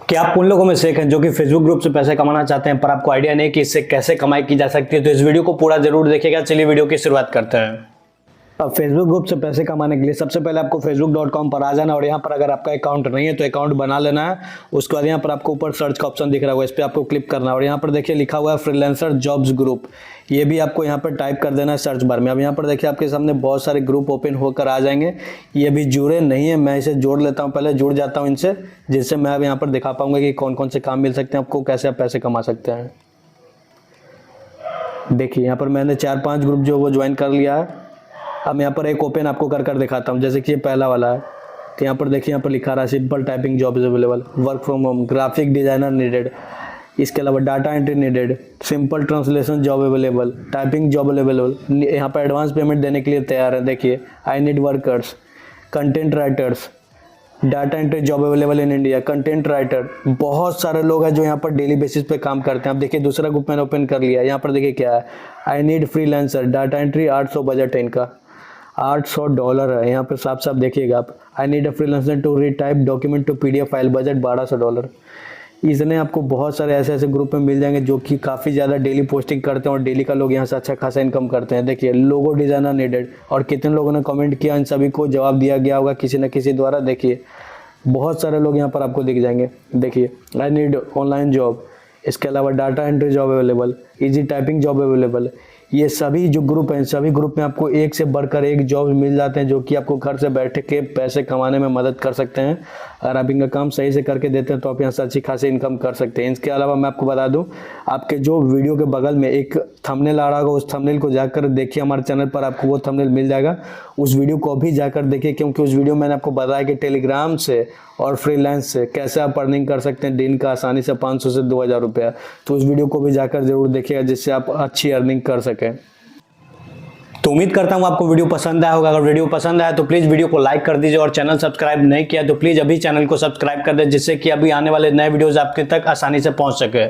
क्या आप उन लोगों में से एक हैं जो कि फेसबुक ग्रुप से पैसे कमाना चाहते हैं पर आपको आइडिया नहीं कि इससे कैसे कमाई की जा सकती है? तो इस वीडियो को पूरा जरूर देखिएगा। चलिए वीडियो की शुरुआत करते हैं। अब फेसबुक ग्रुप से पैसे कमाने के लिए सबसे पहले आपको facebook.com पर आ जाना और यहाँ पर अगर आपका अकाउंट नहीं है तो अकाउंट बना लेना है। उसके बाद यहाँ पर आपको ऊपर सर्च का ऑप्शन दिख रहा होगा, इस पर आपको क्लिक करना है और यहाँ पर देखिए लिखा हुआ है फ्रीलांसर जॉब्स ग्रुप। ये भी आपको यहाँ पर टाइप कर देना है सर्च बार में। अब यहाँ पर देखिए आपके सामने बहुत सारे ग्रुप ओपन होकर आ जाएंगे। ये भी जुड़े नहीं है, मैं इसे जोड़ लेता हूँ, पहले जुड़ जाता हूँ इनसे, जिससे मैं अब यहाँ पर दिखा पाऊंगा कि कौन कौन से काम मिल सकते हैं आपको, कैसे आप पैसे कमा सकते हैं। देखिए यहाँ पर मैंने 4-5 ग्रुप जो वो ज्वाइन कर लिया है। अब यहाँ पर एक ओपन आपको कर दिखाता हूँ, जैसे कि ये पहला वाला है। तो यहाँ पर देखिए यहाँ पर लिखा रहा है simple typing job is available, work from home, graphic designer needed, इसके अलावा data entry needed, simple translation job available, typing job available. यहाँ पर एडवांस पेमेंट देने के लिए तैयार है। देखिए I need workers, content writers, data entry job available in India, content writer. बहुत सारे लोग हैं जो यहाँ पर डेली बेसिस पे काम करते हैं। आप देखिए दूसरा ग्रुप मैंने ओपन कर लिया। यहाँ पर देखिए क्या है, I need freelancer, data entry 800 budget है इनका, $800 है। यहाँ पर साफ साफ देखिएगा आप, I need a freelancer to retype document to PDF file, budget $1200। इसने आपको बहुत सारे ऐसे ऐसे ग्रुप में मिल जाएंगे जो कि काफ़ी ज़्यादा डेली पोस्टिंग करते हैं और डेली का लोग यहाँ से अच्छा खासा इनकम करते हैं। देखिए लोगो डिज़ाइनर नीडेड, और कितने लोगों ने कमेंट किया, इन सभी को जवाब दिया गया होगा किसी न किसी द्वारा। देखिए बहुत सारे लोग यहाँ पर आपको दिख जाएंगे। देखिए आई नीड ऑनलाइन जॉब, इसके अलावा data entry job available, easy typing job available. ये सभी जो ग्रुप हैं, सभी ग्रुप में आपको एक से बढ़कर एक जॉब मिल जाते हैं जो कि आपको घर से बैठे के पैसे कमाने में मदद कर सकते हैं। अगर आप इनका काम सही से करके देते हैं तो आप यहाँ से अच्छी खासी इनकम कर सकते हैं। इसके अलावा मैं आपको बता दूं, आपके जो वीडियो के बगल में एक थंबनेल आ रहा होगा, उस थंबनेल को जाकर देखिए, हमारे चैनल पर आपको वो थंबनेल मिल जाएगा। उस वीडियो को अभी जाकर देखिए, क्योंकि उस वीडियो में मैंने आपको बताया कि टेलीग्राम से और फ्रीलांस से कैसे आप अर्निंग कर सकते हैं दिन का आसानी से 500 से 2000 रुपया। तो उस वीडियो को भी जाकर जरूर देखिएगा जिससे आप अच्छी अर्निंग कर सकें। तो उम्मीद करता हूँ आपको वीडियो पसंद आया होगा। अगर वीडियो पसंद आया तो प्लीज़ वीडियो को लाइक कर दीजिए और चैनल सब्सक्राइब नहीं किया तो प्लीज़ अभी चैनल को सब्सक्राइब कर दें, जिससे कि अभी आने वाले नए वीडियोज़ आपके तक आसानी से पहुँच सके।